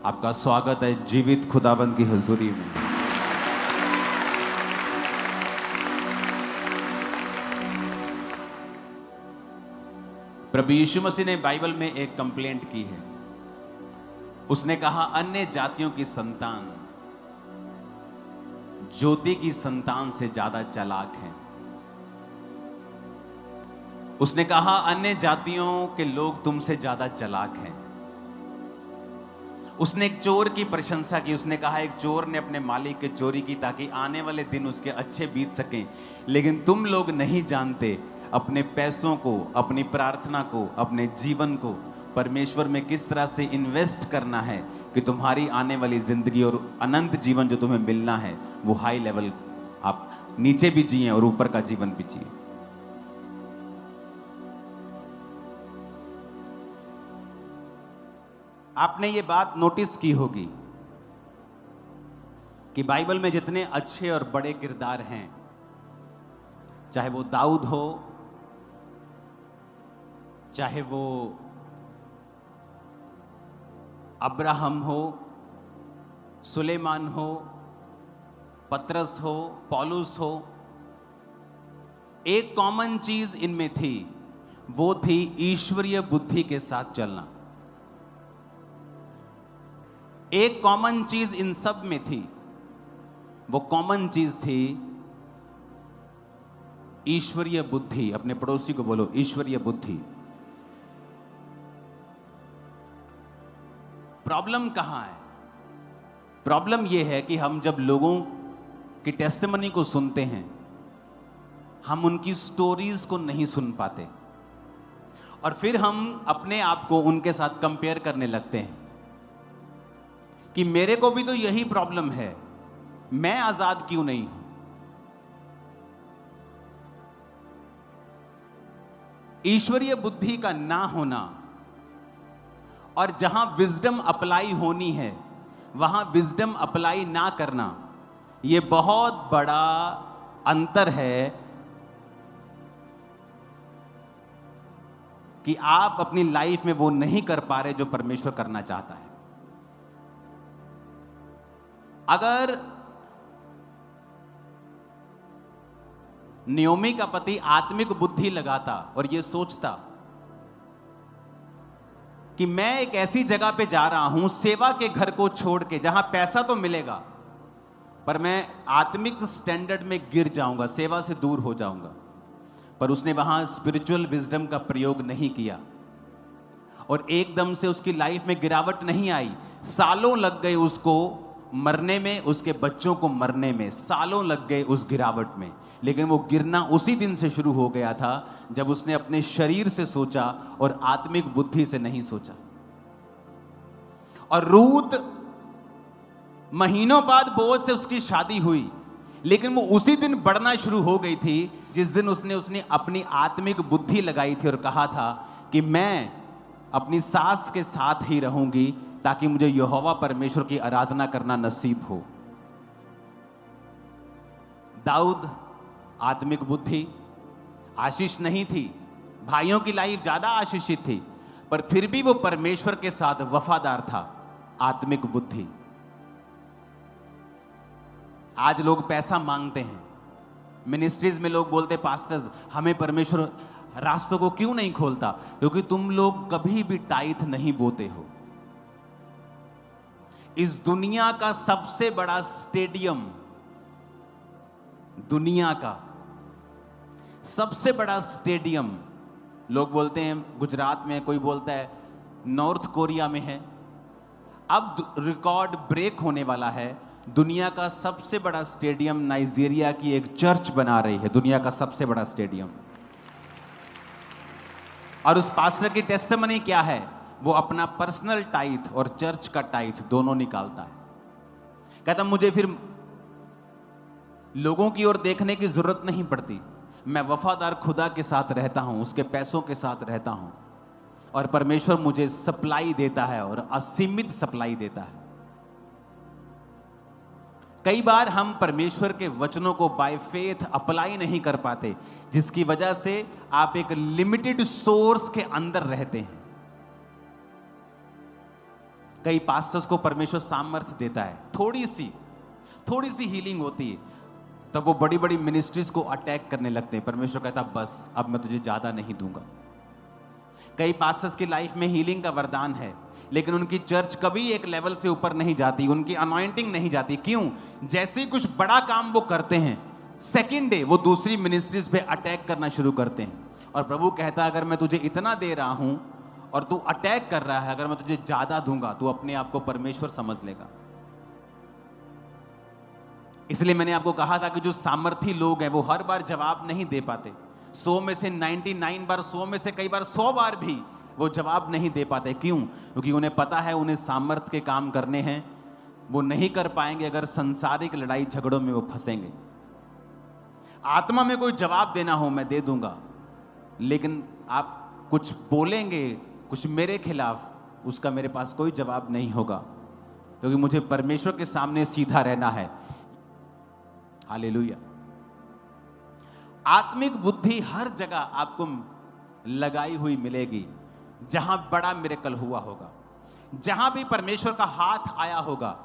आपका स्वागत है जीवित खुदाबंद की हुजूरी में। प्रभु यीशु मसीह ने बाइबल में एक कंप्लेंट की है। उसने कहा अन्य जातियों की संतान ज्योति की संतान से ज्यादा चालाक है। उसने कहा अन्य जातियों के लोग तुमसे ज्यादा चालाक हैं। उसने एक चोर की प्रशंसा की। उसने कहा एक चोर ने अपने मालिक के चोरी की ताकि आने वाले दिन उसके अच्छे बीत सकें, लेकिन तुम लोग नहीं जानते अपने पैसों को, अपनी प्रार्थना को, अपने जीवन को परमेश्वर में किस तरह से इन्वेस्ट करना है कि तुम्हारी आने वाली जिंदगी और अनंत जीवन जो तुम्हें मिलना है वो हाई लेवल, आप नीचे भी जिए और ऊपर का जीवन भी जिए। आपने ये बात नोटिस की होगी कि बाइबल में जितने अच्छे और बड़े किरदार हैं, चाहे वो दाऊद हो, चाहे वो अब्राहम हो, सुलेमान हो, पतरस हो, पौलुस हो, एक कॉमन चीज इनमें थी, वो थी ईश्वरीय बुद्धि के साथ चलना। एक कॉमन चीज इन सब में थी, वो कॉमन चीज थी ईश्वरीय बुद्धि। अपने पड़ोसी को बोलो ईश्वरीय बुद्धि। प्रॉब्लम कहां है? प्रॉब्लम यह है कि हम जब लोगों की टेस्टिमनी को सुनते हैं, हम उनकी स्टोरीज को नहीं सुन पाते और फिर हम अपने आप को उनके साथ कंपेयर करने लगते हैं कि मेरे को भी तो यही प्रॉब्लम है, मैं आजाद क्यों नहीं हूं। ईश्वरीय बुद्धि का ना होना और जहां विजडम अप्लाई होनी है वहां विजडम अप्लाई ना करना, यह बहुत बड़ा अंतर है कि आप अपनी लाइफ में वो नहीं कर पा रहे जो परमेश्वर करना चाहता है। अगर नियोमी का पति आत्मिक बुद्धि लगाता और यह सोचता कि मैं एक ऐसी जगह पे जा रहा हूं सेवा के घर को छोड़ के जहां पैसा तो मिलेगा पर मैं आत्मिक स्टैंडर्ड में गिर जाऊंगा, सेवा से दूर हो जाऊंगा, पर उसने वहां स्पिरिचुअल विजडम का प्रयोग नहीं किया और एकदम से उसकी लाइफ में गिरावट नहीं आई। सालों लग गए उसको मरने में, उसके बच्चों को मरने में सालों लग गए उस गिरावट में, लेकिन वो गिरना उसी दिन से शुरू हो गया था जब उसने अपने शरीर से सोचा और आत्मिक बुद्धि से नहीं सोचा। और रूत महीनों बाद बोअज से उसकी शादी हुई, लेकिन वो उसी दिन बढ़ना शुरू हो गई थी जिस दिन उसने अपनी आत्मिक बुद्धि लगाई थी और कहा था कि मैं अपनी सास के साथ ही रहूंगी ताकि मुझे यहोवा परमेश्वर की आराधना करना नसीब हो। दाऊद आत्मिक बुद्धि, आशीष नहीं थी, भाइयों की लाइफ ज्यादा आशीषित थी, पर फिर भी वो परमेश्वर के साथ वफादार था, आत्मिक बुद्धि। आज लोग पैसा मांगते हैं, मिनिस्ट्रीज में लोग बोलते पास्टर्स हमें परमेश्वर रास्तों को क्यों नहीं खोलता? क्योंकि तुम लोग कभी भी टाइथ नहीं बोते हो। इस दुनिया का सबसे बड़ा स्टेडियम, दुनिया का सबसे बड़ा स्टेडियम, लोग बोलते हैं गुजरात में, कोई बोलता है नॉर्थ कोरिया में है। अब रिकॉर्ड ब्रेक होने वाला है। दुनिया का सबसे बड़ा स्टेडियम नाइजीरिया की एक चर्च बना रही है, दुनिया का सबसे बड़ा स्टेडियम। और उस पास्टर की टेस्टिमनी क्या है? वो अपना पर्सनल टाइथ और चर्च का टाइथ दोनों निकालता है। कहता मुझे फिर लोगों की ओर देखने की जरूरत नहीं पड़ती, मैं वफादार खुदा के साथ रहता हूं, उसके पैसों के साथ रहता हूं और परमेश्वर मुझे सप्लाई देता है और असीमित सप्लाई देता है। कई बार हम परमेश्वर के वचनों को बाय फेथ अप्लाई नहीं कर पाते, जिसकी वजह से आप एक लिमिटेड सोर्स के अंदर रहते हैं। कई पास्टर्स को परमेश्वर सामर्थ्य देता है, थोड़ी सी हीलिंग होती है, तब वो बड़ी बड़ी मिनिस्ट्रीज को अटैक करने लगते हैं। परमेश्वर कहता बस अब मैं तुझे ज्यादा नहीं दूंगा। कई पास्टर्स की लाइफ में हीलिंग का वरदान है, लेकिन उनकी चर्च कभी एक लेवल से ऊपर नहीं जाती, उनकी अनॉइंटिंग नहीं जाती। क्यों? जैसे ही कुछ बड़ा काम वो करते हैं, सेकेंड डे वो दूसरी मिनिस्ट्रीज पे अटैक करना शुरू करते हैं। और प्रभु कहता है अगर मैं तुझे इतना दे रहा हूं और तू अटैक कर रहा है, अगर मैं तुझे ज्यादा दूंगा तो अपने आप को परमेश्वर समझ लेगा। इसलिए मैंने आपको कहा था कि जो सामर्थी लोग हैं वो हर बार जवाब नहीं दे पाते। 100 में से 99 बार, 100 में से कई बार 100 बार भी वो जवाब नहीं दे पाते। क्यों? क्योंकि उन्हें पता है उन्हें सामर्थ्य के काम करने हैं, वो नहीं कर पाएंगे अगर संसारिक लड़ाई झगड़ों में वो फंसेंगे। आत्मा में कोई जवाब देना हो मैं दे दूंगा, लेकिन आप कुछ बोलेंगे कुछ मेरे खिलाफ, उसका मेरे पास कोई जवाब नहीं होगा, क्योंकि मुझे परमेश्वर के सामने सीधा रहना है। हालेलुया। आत्मिक बुद्धि हर जगह आपको लगाई हुई मिलेगी जहां बड़ा मिरेकल हुआ होगा, जहां भी परमेश्वर का हाथ आया होगा।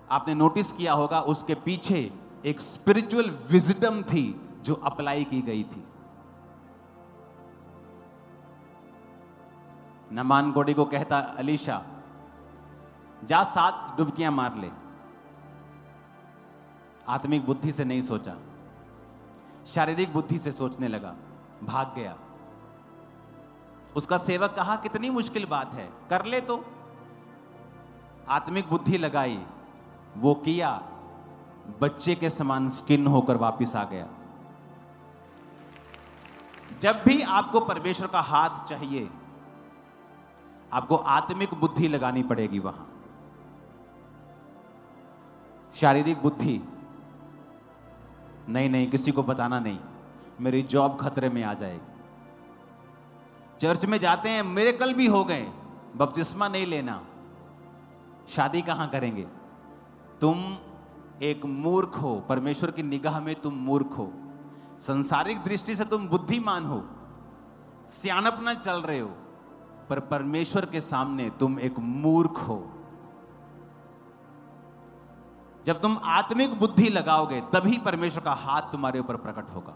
आपने नोटिस किया होगा उसके पीछे एक स्पिरिचुअल विजडम थी जो अप्लाई की गई थी। नमान गोडी को कहता अलीशा जा 7 डुबकियां मार ले। आत्मिक बुद्धि से नहीं सोचा, शारीरिक बुद्धि से सोचने लगा, भाग गया। उसका सेवक कहा कितनी मुश्किल बात है, कर ले तो। आत्मिक बुद्धि लगाई, वो किया, बच्चे के समान स्किन होकर वापस आ गया। जब भी आपको परमेश्वर का हाथ चाहिए, आपको आत्मिक बुद्धि लगानी पड़ेगी वहां। शारीरिक बुद्धि नहीं, किसी को बताना नहीं, मेरी जॉब खतरे में आ जाएगी। चर्च में जाते हैं, मिरेकल भी हो गए, बपतिस्मा नहीं लेना, शादी कहां करेंगे? तुम एक मूर्ख हो, परमेश्वर की निगाह में तुम मूर्ख हो। संसारिक दृष्टि से तुम बुद्धिमान हो, सियानपना चल रहे हो, पर परमेश्वर के सामने तुम एक मूर्ख हो। जब तुम आत्मिक बुद्धि लगाओगे तभी परमेश्वर का हाथ तुम्हारे ऊपर प्रकट होगा।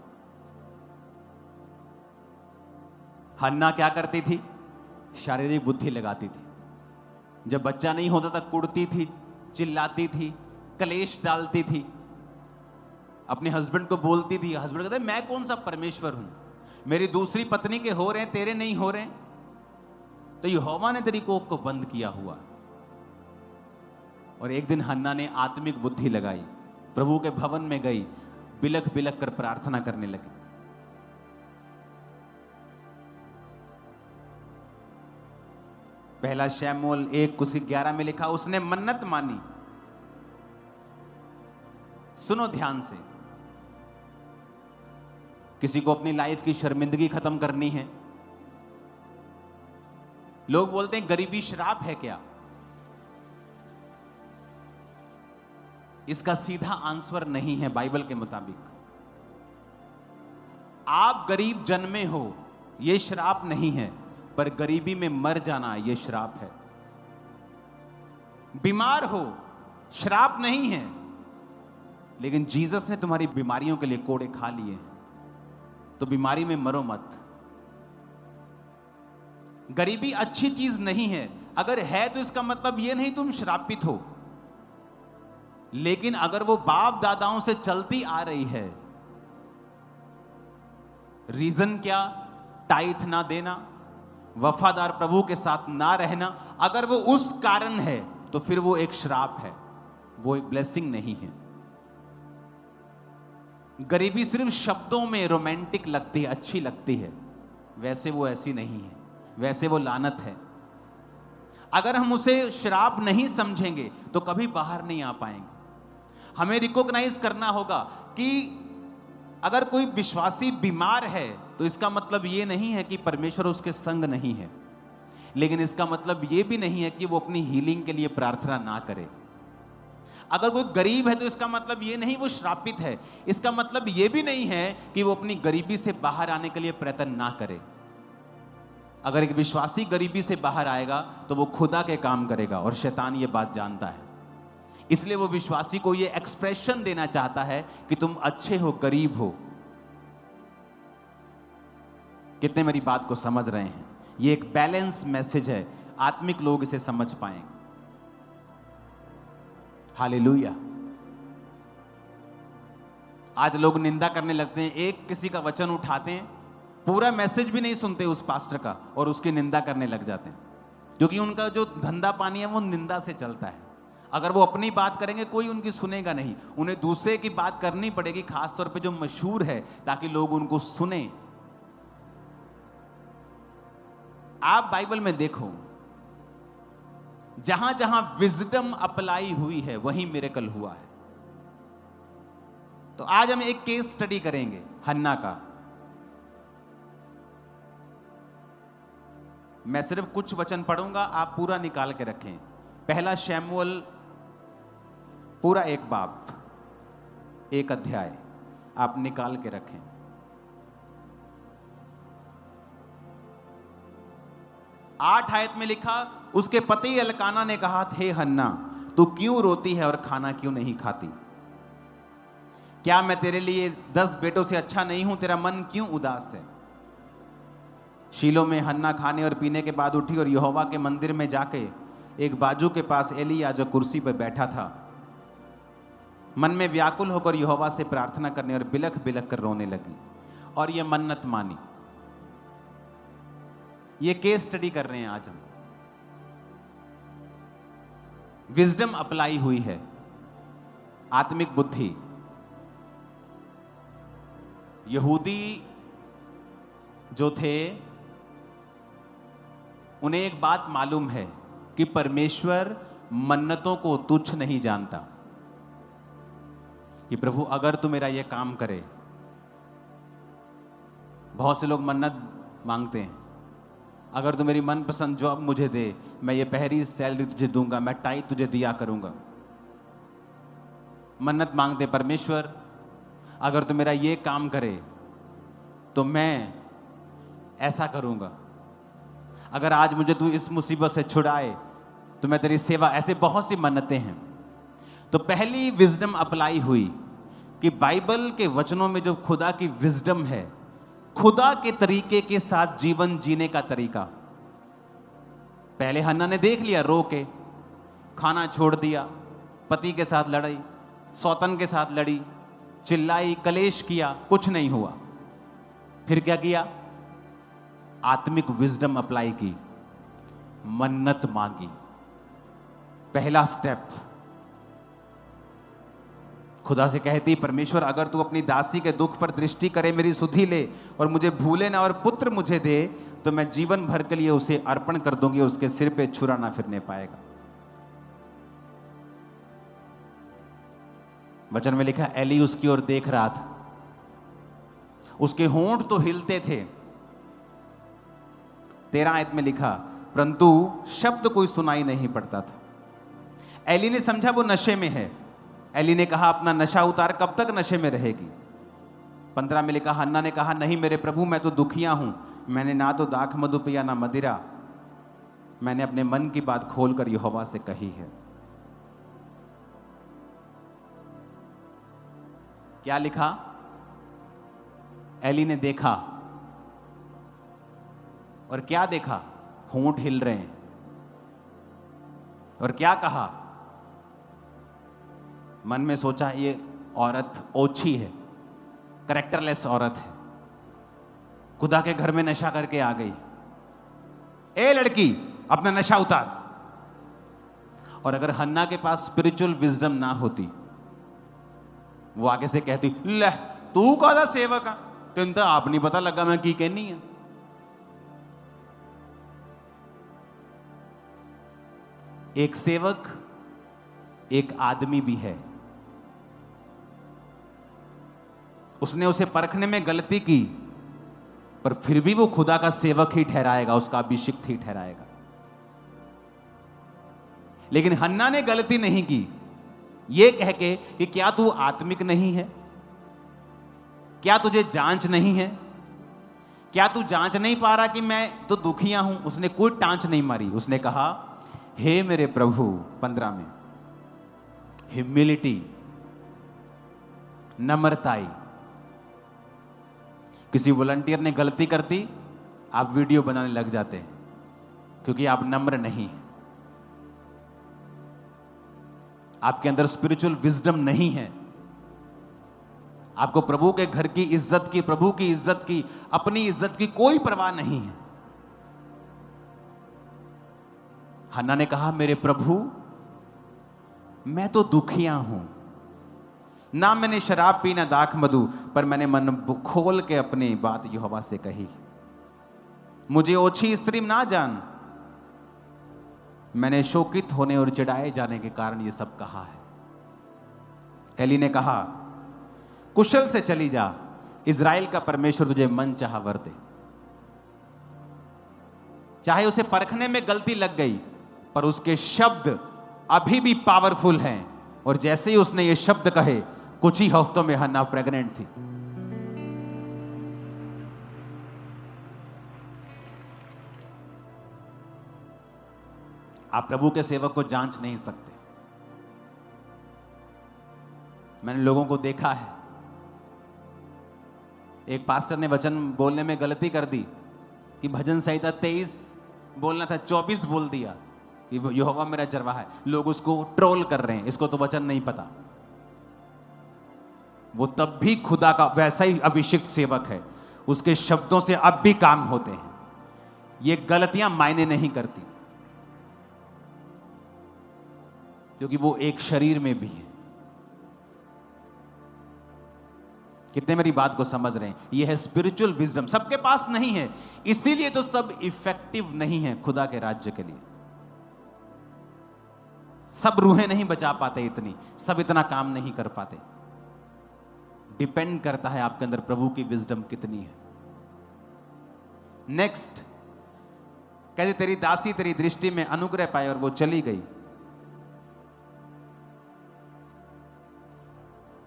हन्ना क्या करती थी? शारीरिक बुद्धि लगाती थी। जब बच्चा नहीं होता था कुड़ती थी, चिल्लाती थी, कलेश डालती थी, अपने हस्बैंड को बोलती थी। हस्बैंड कहते मैं कौन सा परमेश्वर हूं, मेरी दूसरी पत्नी के हो रहे हैं, तेरे नहीं हो रहे। तो यहोवा ने तेरी कोख को बंद किया हुआ। और एक दिन हन्ना ने आत्मिक बुद्धि लगाई, प्रभु के भवन में गई, बिलख बिलख कर प्रार्थना करने लगी। पहला शमूएल 1:11 में लिखा, उसने मन्नत मानी। सुनो ध्यान से, किसी को अपनी लाइफ की शर्मिंदगी खत्म करनी है। लोग बोलते हैं गरीबी श्राप है क्या? इसका सीधा आंसर नहीं है बाइबल के मुताबिक। आप गरीब जन्मे हो यह श्राप नहीं है, पर गरीबी में मर जाना यह श्राप है। बीमार हो श्राप नहीं है, लेकिन जीसस ने तुम्हारी बीमारियों के लिए कोड़े खा लिए हैं, तो बीमारी में मरो मत। गरीबी अच्छी चीज नहीं है, अगर है तो इसका मतलब यह नहीं तुम श्रापित हो। लेकिन अगर वो बाप दादाओं से चलती आ रही है, रीजन क्या? टाइथ ना देना, वफादार प्रभु के साथ ना रहना, अगर वो उस कारण है तो फिर वो एक श्राप है, वो एक ब्लेसिंग नहीं है। गरीबी सिर्फ शब्दों में रोमांटिक लगती है, अच्छी लगती है, वैसे वो ऐसी नहीं है, वैसे वो लानत है। अगर हम उसे श्राप नहीं समझेंगे तो कभी बाहर नहीं आ पाएंगे। हमें रिकॉग्नाइज करना होगा कि अगर कोई विश्वासी बीमार है तो इसका मतलब यह नहीं है कि परमेश्वर उसके संग नहीं है, लेकिन इसका मतलब यह भी नहीं है कि वो अपनी हीलिंग के लिए प्रार्थना ना करे। अगर कोई गरीब है तो इसका मतलब यह नहीं वो श्रापित है, इसका मतलब यह भी नहीं है कि वो अपनी गरीबी से बाहर आने के लिए प्रयत्न ना करे। अगर एक विश्वासी गरीबी से बाहर आएगा तो वो खुदा के काम करेगा, और शैतान ये बात जानता है। इसलिए वो विश्वासी को ये एक्सप्रेशन देना चाहता है कि तुम अच्छे हो, गरीब हो। कितने मेरी बात को समझ रहे हैं? ये एक बैलेंस मैसेज है, आत्मिक लोग इसे समझ पाएंगे। हालेलुया। आज लोग निंदा करने लगते हैं, एक किसी का वचन उठाते हैं, पूरा मैसेज भी नहीं सुनते उस पास्टर का, और उसकी निंदा करने लग जाते हैं, क्योंकि उनका जो धंधा पानी है वो निंदा से चलता है। अगर वो अपनी बात करेंगे कोई उनकी सुनेगा नहीं, उन्हें दूसरे की बात करनी पड़ेगी, खासतौर पे जो मशहूर है, ताकि लोग उनको सुने। आप बाइबल में देखो, जहां जहां विजडम अप्लाई हुई है वहीं मिरेकल हुआ है। तो आज हम एक केस स्टडी करेंगे हन्ना का। मैं सिर्फ कुछ वचन पढ़ूंगा, आप पूरा निकाल के रखें। पहला शमूएल पूरा एक बाब, एक अध्याय आप निकाल के रखें। 8 आयत में लिखा, उसके पति एल्काना ने कहा, हे हन्ना, तू क्यों रोती है और खाना क्यों नहीं खाती? क्या मैं तेरे लिए 10 बेटों से अच्छा नहीं हूं? तेरा मन क्यों उदास है? शीलो में हन्ना खाने और पीने के बाद उठी और यहोवा के मंदिर में जाके एक बाजू के पास एलिया जो कुर्सी पर बैठा था, मन में व्याकुल होकर यहोवा से प्रार्थना करने और बिलख बिलख कर रोने लगी, और यह मन्नत मानी। ये केस स्टडी कर रहे हैं आज हम। विजडम अप्लाई हुई है, आत्मिक बुद्धि। यहूदी जो थे उन्हें एक बात मालूम है कि परमेश्वर मन्नतों को तुच्छ नहीं जानता, कि प्रभु अगर तू मेरा यह काम करे। बहुत से लोग मन्नत मांगते हैं, अगर तू मेरी मनपसंद जॉब मुझे दे, मैं ये पहली सैलरी तुझे दूंगा, मैं टाई तुझे दिया करूंगा। मन्नत मांगते, परमेश्वर अगर तू मेरा ये काम करे तो मैं ऐसा करूंगा, अगर आज मुझे तू इस मुसीबत से छुड़ाए तो मैं तेरी सेवा। ऐसे बहुत सी मन्नतें हैं। तो पहली विजडम अप्लाई हुई कि बाइबल के वचनों में जो खुदा की विजडम है, खुदा के तरीके के साथ जीवन जीने का तरीका। पहले हन्ना ने देख लिया, रो के खाना छोड़ दिया, पति के साथ लड़ी, सौतन के साथ लड़ी, चिल्लाई, कलेश किया, कुछ नहीं हुआ। फिर क्या किया? आत्मिक विजडम अप्लाई की, मन्नत मांगी। पहला स्टेप, खुदा से कहती, परमेश्वर अगर तू अपनी दासी के दुख पर दृष्टि करे, मेरी सुधि ले और मुझे भूले ना, और पुत्र मुझे दे, तो मैं जीवन भर के लिए उसे अर्पण कर दूंगी, उसके सिर पे छुरा ना फिरने पाएगा। वचन में लिखा, एली उसकी ओर देख रहा था, उसके होंठ तो हिलते थे। 13 आयत में लिखा, परंतु शब्द कोई सुनाई नहीं पड़ता था। एली ने समझा वो नशे में है। एली ने कहा, अपना नशा उतार, कब तक नशे में रहेगी? 15 में लिखा, हन्ना ने कहा, नहीं मेरे प्रभु, मैं तो दुखिया हूं, मैंने ना तो दाख मधु पिया ना मदिरा, मैंने अपने मन की बात खोलकर यहोवा से कही है। क्या लिखा? एली ने देखा, और क्या देखा? होंठ हिल रहे हैं। और क्या कहा? मन में सोचा, ये औरत ओछी है, कैरेक्टरलेस औरत है, खुदा के घर में नशा करके आ गई। ए लड़की, अपना नशा उतार। और अगर हन्ना के पास स्पिरिचुअल विजडम ना होती, वो आगे से कहती, ले तू कादा सेवक है, तेन तो आप नहीं पता लगा मैं की कहनी है। एक सेवक एक आदमी भी है। उसने उसे परखने में गलती की, पर फिर भी वो खुदा का सेवक ही ठहराएगा, उसका अभिषिक्त ही ठहराएगा। लेकिन हन्ना ने गलती नहीं की, ये कह के कि क्या तू आत्मिक नहीं है? क्या तुझे जांच नहीं है? क्या तू जांच नहीं पा रहा कि मैं तो दुखिया हूं? उसने कोई टांच नहीं मारी। उसने कहा, हे मेरे प्रभु, 15 में, ह्यूमिलिटी, नम्रताई। किसी वॉलंटियर ने गलती कर दी, आप वीडियो बनाने लग जाते हैं क्योंकि आप नम्र नहीं हैं, आपके अंदर स्पिरिचुअल विजडम नहीं है, आपको प्रभु के घर की इज्जत की, प्रभु की इज्जत की, अपनी इज्जत की कोई परवाह नहीं है। हन्ना ने कहा, मेरे प्रभु, मैं तो दुखिया हूं, ना मैंने शराब पी ना दाख मधु, पर मैंने मन खोल के अपनी बात यहोवा से कही। मुझे ओछी स्त्री ना जान, मैंने शोकित होने और चिढ़ाए जाने के कारण यह सब कहा है। एली ने कहा, कुशल से चली जा, इज़राइल का परमेश्वर तुझे मन चाहा वर दे। चाहे उसे परखने में गलती लग गई, पर उसके शब्द अभी भी पावरफुल हैं, और जैसे ही उसने ये शब्द कहे, कुछ ही हफ्तों में हन्ना प्रेग्नेंट थी। आप प्रभु के सेवक को जांच नहीं सकते। मैंने लोगों को देखा है, एक पास्टर ने वचन बोलने में गलती कर दी कि भजन संहिता 23 बोलना था, 24 बोल दिया कि यहोवा मेरा चरवाहा है। लोग उसको ट्रोल कर रहे हैं, इसको तो वचन नहीं पता। वो तब भी खुदा का वैसा ही अभिषिक्त सेवक है, उसके शब्दों से अब भी काम होते हैं। ये गलतियां मायने नहीं करती, क्योंकि वो एक शरीर में भी है। कितने मेरी बात को समझ रहे हैं? ये है स्पिरिचुअल विजडम, सबके पास नहीं है, इसीलिए तो सब इफेक्टिव नहीं है खुदा के राज्य के लिए। सब रूहें नहीं बचा पाते, इतनी सब इतना काम नहीं कर पाते। डिपेंड करता है आपके अंदर प्रभु की विजडम कितनी है। नेक्स्ट कहते, तेरी दासी तेरी दृष्टि में अनुग्रह पाए, और वो चली गई।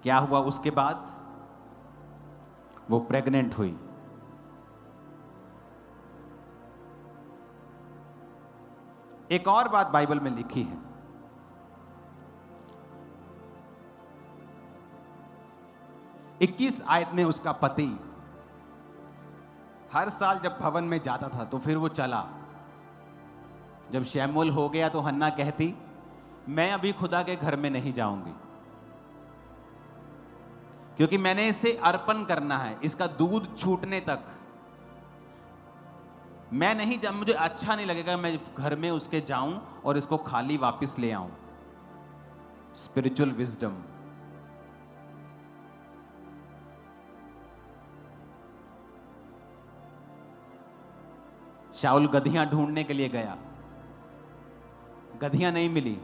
क्या हुआ उसके बाद? वो प्रेग्नेंट हुई। एक और बात बाइबल में लिखी है, 21 आयत में, उसका पति हर साल जब भवन में जाता था तो फिर वो चला। जब शैमूएल हो गया तो हन्ना कहती, मैं अभी खुदा के घर में नहीं जाऊंगी, क्योंकि मैंने इसे अर्पण करना है, इसका दूध छूटने तक मैं नहीं जा, मुझे अच्छा नहीं लगेगा मैं घर में उसके जाऊं और इसको खाली वापस ले आऊं। Spiritual wisdom. शाऊल गधियां ढूंढने के लिए गया, गधियां नहीं मिली।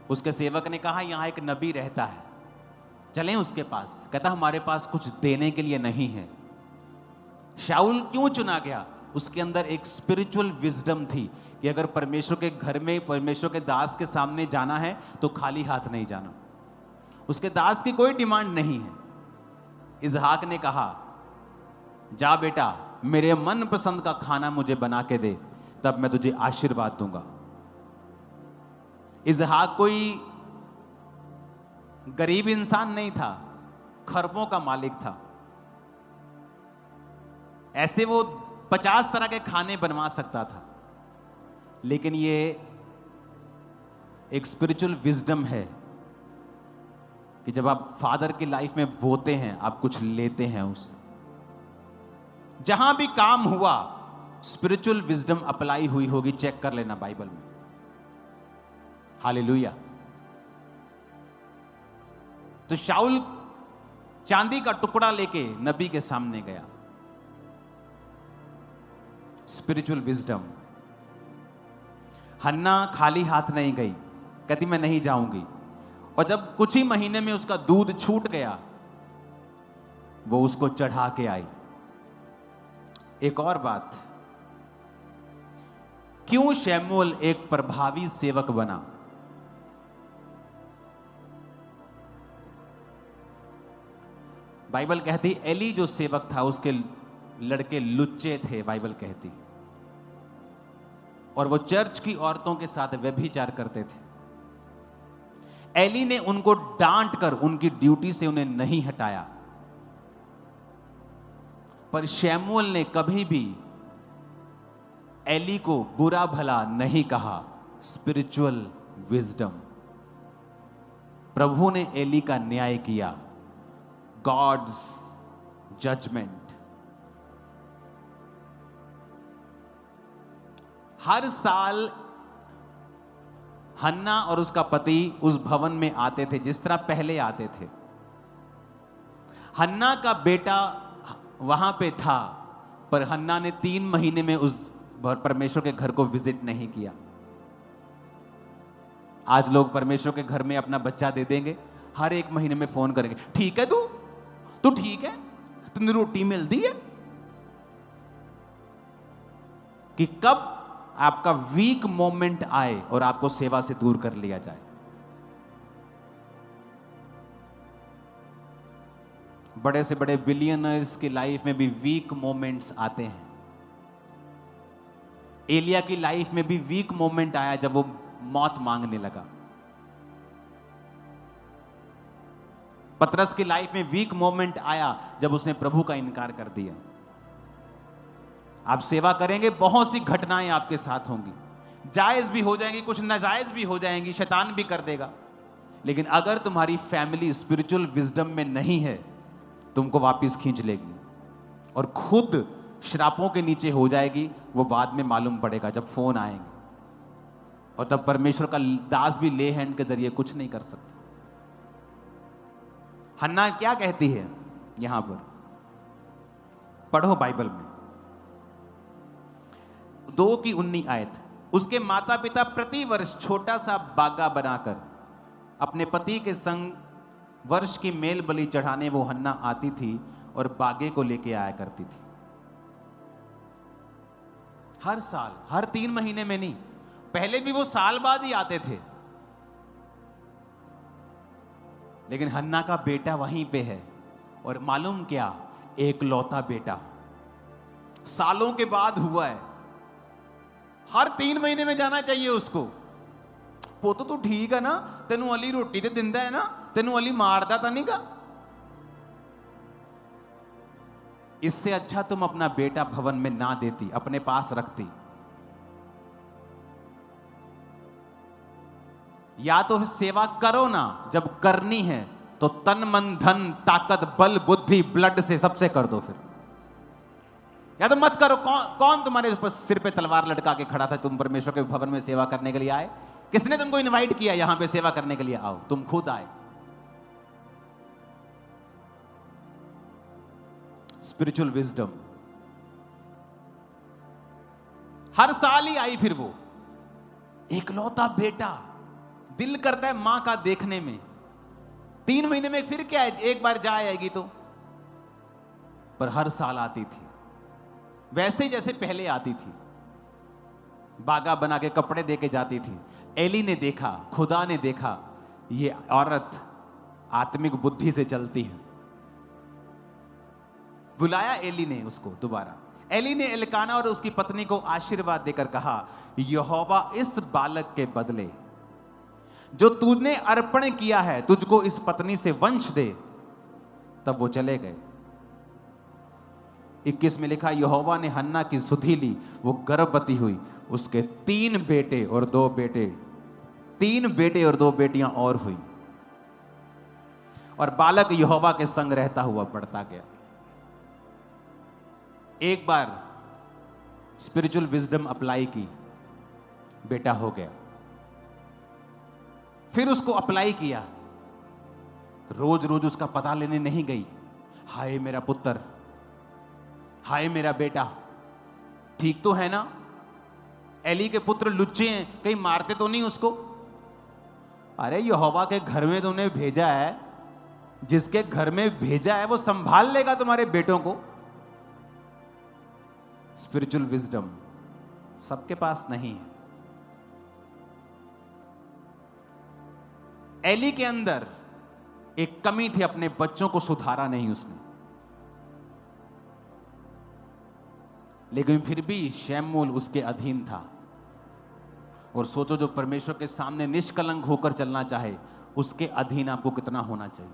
उसके सेवक ने कहा, यहां एक नबी रहता है, चलें उसके पास। कहता, हमारे पास कुछ देने के लिए नहीं है। शाऊल क्यों चुना गया? उसके अंदर एक स्पिरिचुअल विजडम थी कि अगर परमेश्वर के घर में, परमेश्वर के दास के सामने जाना है तो खाली हाथ नहीं जाना। उसके दास की कोई डिमांड नहीं है। इसहाक ने कहा, जा बेटा, मेरे मनपसंद का खाना मुझे बना के दे, तब मैं तुझे आशीर्वाद दूंगा। इसहाक कोई गरीब इंसान नहीं था, खरबों का मालिक था। ऐसे वो 50 तरह के खाने बनवा सकता था, लेकिन ये एक स्पिरिचुअल विजडम है कि जब आप फादर की लाइफ में बोते हैं, आप कुछ लेते हैं उससे। जहां भी काम हुआ, स्पिरिचुअल विजडम अप्लाई हुई होगी, चेक कर लेना बाइबल में। हालेलुया। तो शाऊल चांदी का टुकड़ा लेके नबी के सामने गया। Spiritual wisdom. हन्ना खाली हाथ नहीं गई, कहती मैं नहीं जाऊंगी। और जब कुछ ही महीने में उसका दूध छूट गया, वो उसको चढ़ा के आई। एक और बात, क्यों शैमूएल एक प्रभावी सेवक बना? बाइबल कहती, एली जो सेवक था, उसके लड़के लुच्चे थे, बाइबल कहती, और वो चर्च की औरतों के साथ व्यभिचार करते थे। एली ने उनको डांट कर उनकी ड्यूटी से उन्हें नहीं हटाया, पर शमूएल ने कभी भी एली को बुरा भला नहीं कहा। Spiritual wisdom. प्रभु ने एली का न्याय किया, गॉड्स जजमेंट। हर साल हन्ना और उसका पति उस भवन में आते थे जिस तरह पहले आते थे। हन्ना का बेटा वहां पे था, पर हन्ना ने 3 महीने में उस परमेश्वर के घर को विजिट नहीं किया। आज लोग परमेश्वर के घर में अपना बच्चा दे देंगे, हर 1 महीने में फोन करेंगे, ठीक है तू ठीक है, तुमने रोटी मिलती है। कि कब आपका वीक मोमेंट आए और आपको सेवा से दूर कर लिया जाए। बड़े से बड़े बिलियनर्स की लाइफ में भी वीक मोमेंट्स आते हैं। एलिया की लाइफ में भी वीक मोमेंट आया जब वो मौत मांगने लगा। पतरस की लाइफ में वीक मोमेंट आया जब उसने प्रभु का इनकार कर दिया। आप सेवा करेंगे, बहुत सी घटनाएं आपके साथ होंगी, जायज भी हो जाएंगी, कुछ नाजायज भी हो जाएंगी, शैतान भी कर देगा। लेकिन अगर तुम्हारी फैमिली स्पिरिचुअल विजडम में नहीं है, तुमको वापस खींच लेगी और खुद श्रापों के नीचे हो जाएगी। वो बाद में मालूम पड़ेगा जब फोन आएंगे, और तब परमेश्वर का दास भी ले हैंड के जरिए कुछ नहीं कर सकता। हन्ना क्या कहती है यहां पर, पढ़ो बाइबल में 2:19 आयत। उसके माता पिता प्रति वर्ष छोटा सा बागा बनाकर अपने पति के संग वर्ष की मेल बलि चढ़ाने वो हन्ना आती थी और बागे को लेके आया करती थी। हर साल, हर 3 महीने में नहीं, पहले भी वो साल बाद ही आते थे। लेकिन हन्ना का बेटा वहीं पे है, और मालूम क्या, एकलौता बेटा सालों के बाद हुआ है। हर 3 महीने में जाना चाहिए उसको। पुੱਤ तू ठीक है ना, तेनू अली रोटी ते दिंदा है ना, तेनू अली मारदा तो नहीं गा। इससे अच्छा तुम अपना बेटा भवन में ना देती, अपने पास रखती। या तो सेवा करो ना, जब करनी है तो तन मन धन ताकत बल बुद्धि ब्लड से सबसे कर दो। फिर या तो मत करो। कौन तुम्हारे ऊपर सिर पे तलवार लटका के खड़ा था? तुम परमेश्वर के भवन में सेवा करने के लिए आए? किसने तुमको इनवाइट किया यहां पे सेवा करने के लिए? आओ, तुम खुद आए। Spiritual wisdom. हर साल ही आई फिर वो एकलौता बेटा, दिल करता है मां का देखने में। 3 महीने में फिर क्या है, एक बार जा आएगी तो, पर हर साल आती थी वैसे जैसे पहले आती थी। बागा बना के कपड़े दे के जाती थी। एली ने देखा, खुदा ने देखा, ये औरत आत्मिक बुद्धि से चलती है। बुलाया एली ने उसको दोबारा। एली ने एल्काना और उसकी पत्नी को आशीर्वाद देकर कहा, यहोवा इस बालक के बदले जो तूने अर्पण किया है, तुझको इस पत्नी से वंश दे। तब वो चले गए। 21 में लिखा, यहोवा ने हन्ना की सुधि ली, वो गर्भवती हुई, उसके 3 बेटे और 2 बेटे, 3 बेटे और 2 बेटियां और हुई, और बालक यहोवा के संग रहता हुआ बढ़ता गया। एक बार स्पिरिचुअल विजडम अप्लाई की, बेटा हो गया। फिर उसको अप्लाई किया, रोज रोज उसका पता लेने नहीं गई, हाय मेरा पुत्र, हाय मेरा बेटा, ठीक तो है ना? एली के पुत्र लुच्चे हैं, कहीं मारते तो नहीं उसको? अरे यहोवा के घर में तुमने भेजा है, जिसके घर में भेजा है वो संभाल लेगा तुम्हारे बेटों को। स्पिरिचुअल विजडम सबके पास नहीं है। एली के अंदर एक कमी थी, अपने बच्चों को सुधारा नहीं उसने। लेकिन फिर भी शमूएल उसके अधीन था। और सोचो, जो परमेश्वर के सामने निष्कलंक होकर चलना चाहे, उसके अधीन आपको कितना होना चाहिए।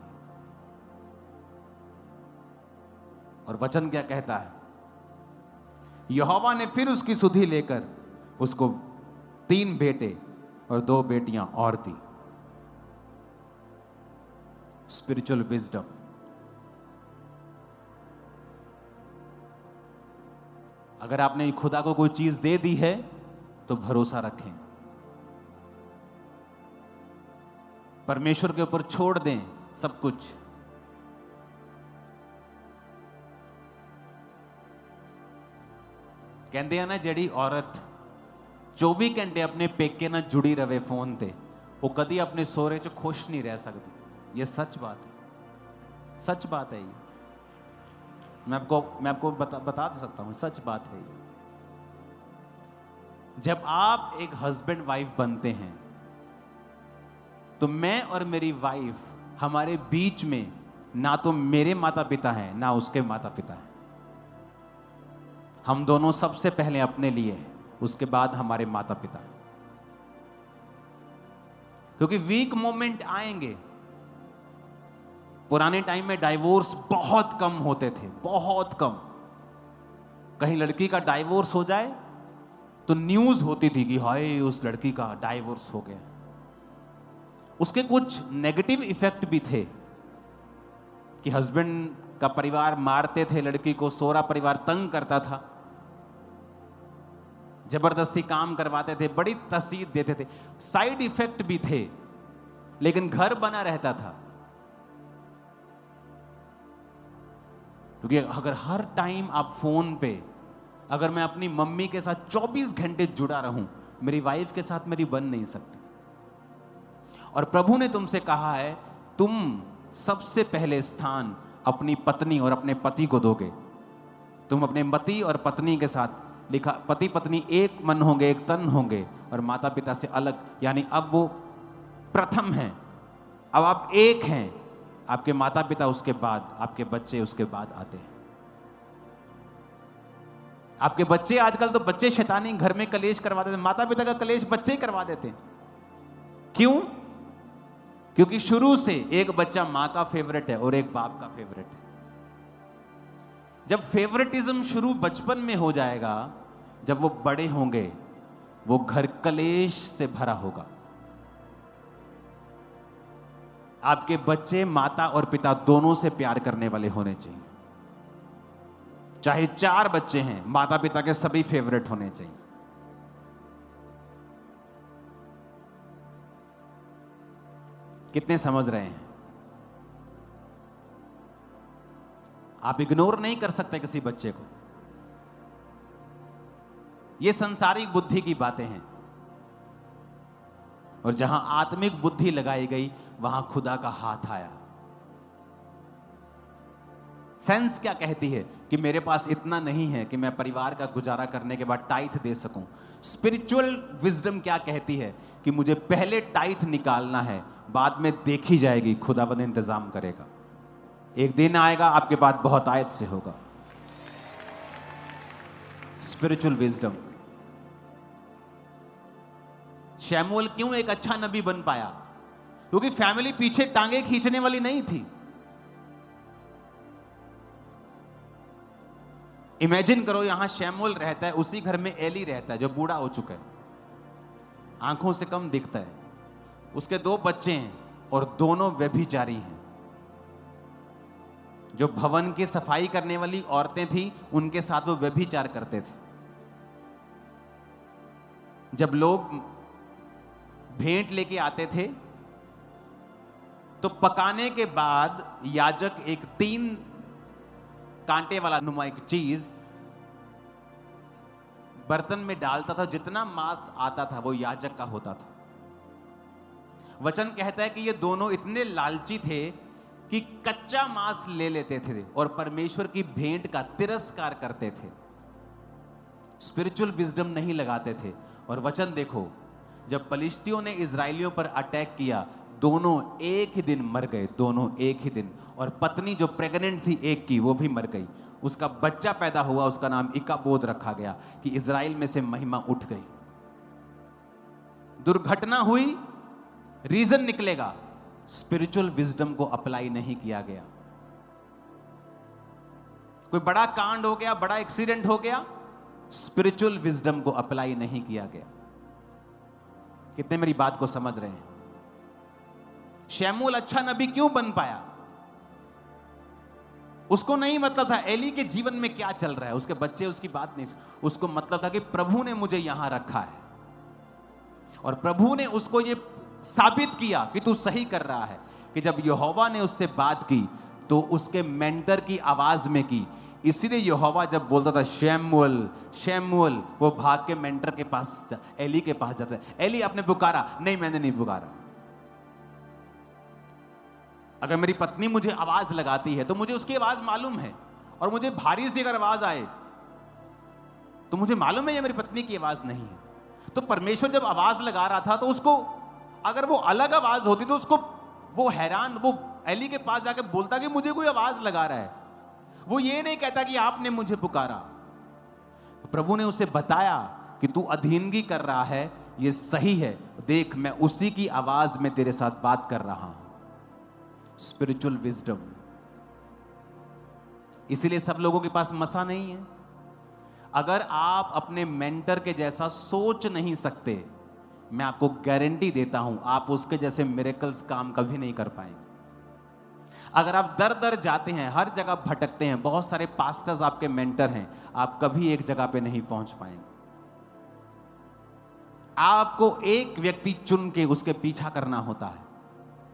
और वचन क्या कहता है? यहोवा ने फिर उसकी सुधि लेकर उसको 3 बेटे और 2 बेटियां और दी। Spiritual wisdom. अगर आपने खुदा को कोई चीज दे दी है तो भरोसा रखें, परमेश्वर के ऊपर छोड़ दें सब कुछ। कहते हैं ना, जड़ी औरत 24 घंटे अपने पेके ना जुड़ी रहे फोन ते, वो कदी अपने सोहरे च खुश नहीं रह सकती। ये सच बात है, सच बात है। ये मैं आपको बता सकता हूं, सच बात है ये। जब आप एक हस्बैंड वाइफ बनते हैं तो मैं और मेरी वाइफ, हमारे बीच में ना तो मेरे माता पिता हैं ना उसके माता पिता हैं। हम दोनों सबसे पहले अपने लिए हैं, उसके बाद हमारे माता पिता। क्योंकि वीक मोमेंट आएंगे। पुराने टाइम में डाइवोर्स बहुत कम होते थे, बहुत कम। कहीं लड़की का डाइवोर्स हो जाए तो न्यूज होती थी कि हाय उस लड़की का डाइवोर्स हो गया। उसके कुछ नेगेटिव इफेक्ट भी थे कि हस्बैंड का परिवार मारते थे लड़की को, सोहरा परिवार तंग करता था, जबरदस्ती काम करवाते थे, बड़ी तसीद देते थे। साइड इफेक्ट भी थे, लेकिन घर बना रहता था। क्योंकि अगर हर टाइम आप फोन पे, अगर मैं अपनी मम्मी के साथ 24 घंटे जुड़ा रहूं, मेरी वाइफ के साथ मेरी बन नहीं सकती। और प्रभु ने तुमसे कहा है, तुम सबसे पहले स्थान अपनी पत्नी और अपने पति को दोगे। तुम अपने पति और पत्नी के साथ, लिखा पति पत्नी एक मन होंगे, एक तन होंगे, और माता पिता से अलग, यानी अब वो प्रथम हैं, अब आप एक हैं। आपके माता पिता उसके बाद, आपके बच्चे उसके बाद आते हैं। आपके बच्चे, आजकल तो बच्चे शैतानी घर में कलेश करवा देते, माता पिता का कलेश बच्चे ही करवा देते हैं। क्यों? क्योंकि शुरू से एक बच्चा मां का फेवरेट है और एक बाप का फेवरेट है। जब फेवरेटिज्म शुरू बचपन में हो जाएगा, जब वो बड़े होंगे, वो घर कलेश से भरा होगा। आपके बच्चे माता और पिता दोनों से प्यार करने वाले होने चाहिए। चाहे 4 बच्चे हैं, माता पिता के सभी फेवरेट होने चाहिए। कितने समझ रहे हैं? आप इग्नोर नहीं कर सकते किसी बच्चे को। ये संसारिक बुद्धि की बातें हैं, और जहां आत्मिक बुद्धि लगाई गई वहां खुदा का हाथ आया। सेंस क्या कहती है कि मेरे पास इतना नहीं है कि मैं परिवार का गुजारा करने के बाद टाइथ दे सकूं। स्पिरिचुअल विजडम क्या कहती है कि मुझे पहले टाइथ निकालना है, बाद में देखी जाएगी, खुदावंद इंतजाम करेगा। एक दिन आएगा आपके पास बहुत आयत से होगा। Spiritual wisdom. शमूएल क्यों एक अच्छा नबी बन पाया? क्योंकि फैमिली पीछे टांगे खींचने वाली नहीं थी। इमेजिन करो, यहां शमूएल रहता है, उसी घर में एली रहता है जो बूढ़ा हो चुका है, आंखों से कम दिखता है। उसके 2 बच्चे हैं और दोनों व्यभिचारी हैं। जो भवन की सफाई करने वाली औरतें थी, उनके साथ वो व्यभिचार करते थे। जब लोग भेंट लेके आते थे तो पकाने के बाद याजक एक 3 कांटे वाला नुमा एक चीज बर्तन में डालता था। जितना मांस आता था वो याजक का होता था। वचन कहता है कि ये दोनों इतने लालची थे कि कच्चा मांस ले लेते थे और परमेश्वर की भेंट का तिरस्कार करते थे। स्पिरिचुअल विजडम नहीं लगाते थे। और वचन देखो, जब पलिश्तियों ने इजराइलियों पर अटैक किया, दोनों एक ही दिन मर गए, दोनों एक ही दिन। और पत्नी जो प्रेग्नेंट थी एक की, वो भी मर गई। उसका बच्चा पैदा हुआ, उसका नाम इकाबोद रखा गया कि इज़राइल में से महिमा उठ गई। दुर्घटना हुई, रीजन निकलेगा, स्पिरिचुअल विजडम को अप्लाई नहीं किया गया। कोई बड़ा कांड हो गया, बड़ा एक्सीडेंट हो गया, स्पिरिचुअल विजडम को अप्लाई नहीं किया गया। कितने मेरी बात को समझ रहे हैं? शमूएल अच्छा नबी क्यों बन पाया? उसको नहीं मतलब था एली के जीवन में क्या चल रहा है, उसके बच्चे, उसकी बात नहीं, उसको मतलब था कि प्रभु ने मुझे यहां रखा है और प्रभु ने उसको ये साबित किया कि तू सही कर रहा है। कि जब यहोवा ने उससे बात की तो उसके मेंटर की आवाज में की, इसीलिए यहोवा जब बोलता था शमूएल शमूएल, वो भाग के मेंटर के पास, एली के पास जाता है। एली आपने पुकारा? नहीं, मैंने नहीं पुकारा। अगर मेरी पत्नी मुझे आवाज लगाती है तो मुझे उसकी आवाज मालूम है, और मुझे भारी सी अगर आवाज आए तो मुझे मालूम है ये मेरी पत्नी की आवाज नहीं है। तो परमेश्वर जब आवाज लगा रहा था तो उसको, अगर वो अलग आवाज होती तो उसको, वो हैरान, वो एली के पास जाकर बोलता कि मुझे कोई आवाज लगा रहा है। वो ये नहीं कहता कि आपने मुझे पुकारा। प्रभु ने उसे बताया कि तू अधीनगी कर रहा है, ये सही है, देख मैं उसी की आवाज में तेरे साथ बात कर रहा हूं। Spiritual wisdom. इसीलिए सब लोगों के पास मसा नहीं है। अगर आप अपने मेंटर के जैसा सोच नहीं सकते, मैं आपको गारंटी देता हूं आप उसके जैसे मिरेकल्स काम कभी नहीं कर पाएंगे। अगर आप दर दर जाते हैं, हर जगह भटकते हैं, बहुत सारे पास्टर्स आपके मेंटर हैं, आप कभी एक जगह पे नहीं पहुंच पाएंगे। आपको एक व्यक्ति चुन के उसके पीछा करना होता है।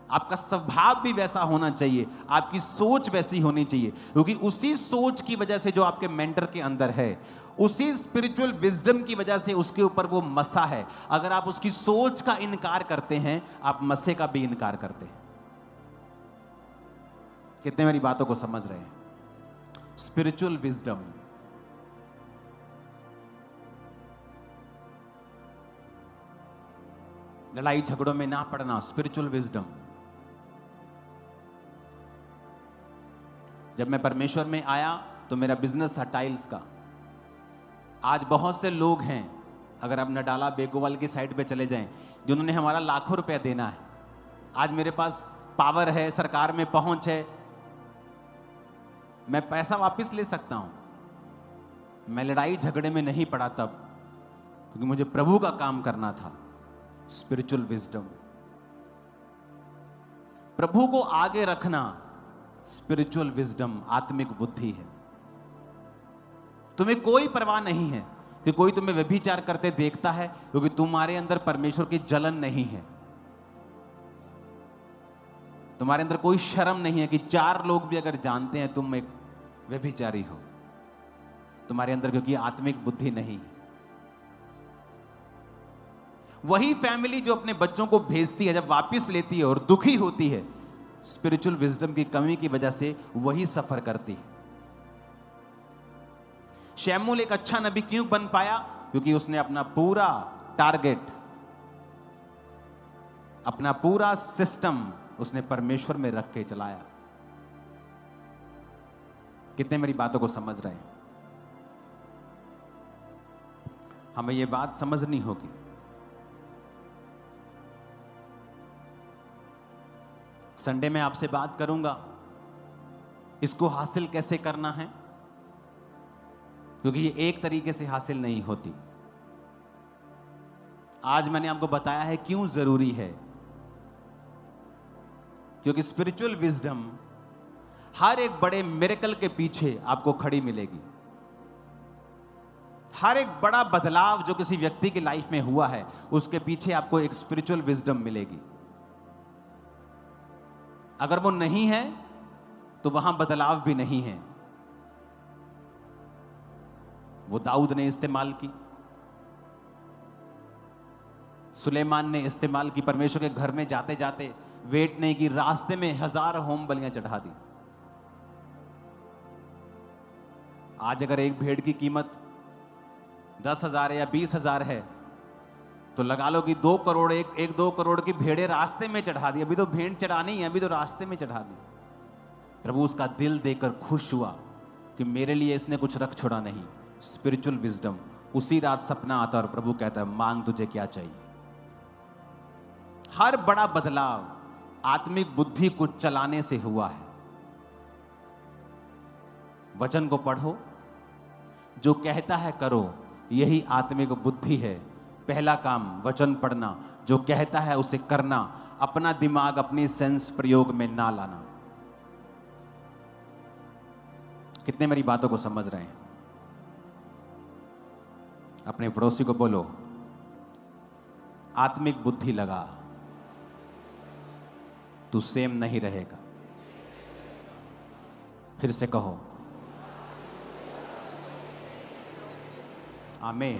आपका स्वभाव भी वैसा होना चाहिए, आपकी सोच वैसी होनी चाहिए, क्योंकि उसी सोच की वजह से जो आपके मेंटर के अंदर है, उसी स्पिरिचुअल विजडम की वजह से उसके ऊपर वो मसा है। अगर आप उसकी सोच का इनकार करते हैं, आप मसे का भी इनकार करते हैं। कितने मेरी बातों को समझ रहे हैं? Spiritual wisdom. लड़ाई झगड़ों में ना पड़ना, स्पिरिचुअल विजडम। जब मैं परमेश्वर में आया तो मेरा बिजनेस था टाइल्स का। आज बहुत से लोग हैं, अगर आप नडाला बेगोवाल की साइड पे चले जाएं, जिन्होंने हमारा लाखों रुपया देना है। आज मेरे पास पावर है, सरकार में पहुंच है, मैं पैसा वापस ले सकता हूं। मैं लड़ाई झगड़े में नहीं पड़ा तब, क्योंकि मुझे प्रभु का काम करना था। स्पिरिचुअल विजडम, प्रभु को आगे रखना, स्पिरिचुअल विजडम, आत्मिक बुद्धि है। तुम्हें कोई परवाह नहीं है कि कोई तुम्हें व्यभिचार करते देखता है, क्योंकि तुम्हारे अंदर परमेश्वर की जलन नहीं है। तुम्हारे अंदर कोई शर्म नहीं है कि 4 लोग भी अगर जानते हैं तुम एक व्यभिचारी हो, तुम्हारे अंदर, क्योंकि आत्मिक बुद्धि नहीं है। वही फैमिली जो अपने बच्चों को भेजती है, जब वापस लेती है और दुखी होती है, स्पिरिचुअल विजडम की कमी की वजह से वही सफर करती है। शमूएल एक अच्छा नबी क्यों बन पाया? क्योंकि उसने अपना पूरा टारगेट, अपना पूरा सिस्टम उसने परमेश्वर में रख के चलाया। कितने मेरी बातों को समझ रहे हैं? हमें यह बात समझनी होगी। संडे में आपसे बात करूंगा इसको हासिल कैसे करना है, क्योंकि ये एक तरीके से हासिल नहीं होती। आज मैंने आपको बताया है क्यों जरूरी है, क्योंकि स्पिरिचुअल विजडम हर एक बड़े मिरेकल के पीछे आपको खड़ी मिलेगी। हर एक बड़ा बदलाव जो किसी व्यक्ति की लाइफ में हुआ है, उसके पीछे आपको एक स्पिरिचुअल विजडम मिलेगी। अगर वो नहीं है तो वहां बदलाव भी नहीं है। वो दाऊद ने इस्तेमाल की, सुलेमान ने इस्तेमाल की। परमेश्वर के घर में जाते जाते वेट नहीं की, रास्ते में 1000 होम बलियां चढ़ा दी। आज अगर एक भेड़ की कीमत 10,000 या 20,000 है, तो लगा लो कि 2 करोड़, एक 2 करोड़ की भेड़ें रास्ते में चढ़ा दी। अभी तो भेड़ चढ़ानी है, अभी तो रास्ते में चढ़ा दी। प्रभु उसका दिल देकर खुश हुआ कि मेरे लिए इसने कुछ रख छोड़ा नहीं। Spiritual wisdom. उसी रात सपना आता और प्रभु कहता है मांग तुझे क्या चाहिए। हर बड़ा बदलाव आत्मिक बुद्धि को चलाने से हुआ है। वचन को पढ़ो, जो कहता है करो, यही आत्मिक बुद्धि है। पहला काम वचन पढ़ना, जो कहता है उसे करना, अपना दिमाग अपनी सेंस प्रयोग में ना लाना। कितने मेरी बातों को समझ रहे हैं? अपने पड़ोसी को बोलो आत्मिक बुद्धि लगा, तू सेम नहीं रहेगा। फिर से कहो आमीन।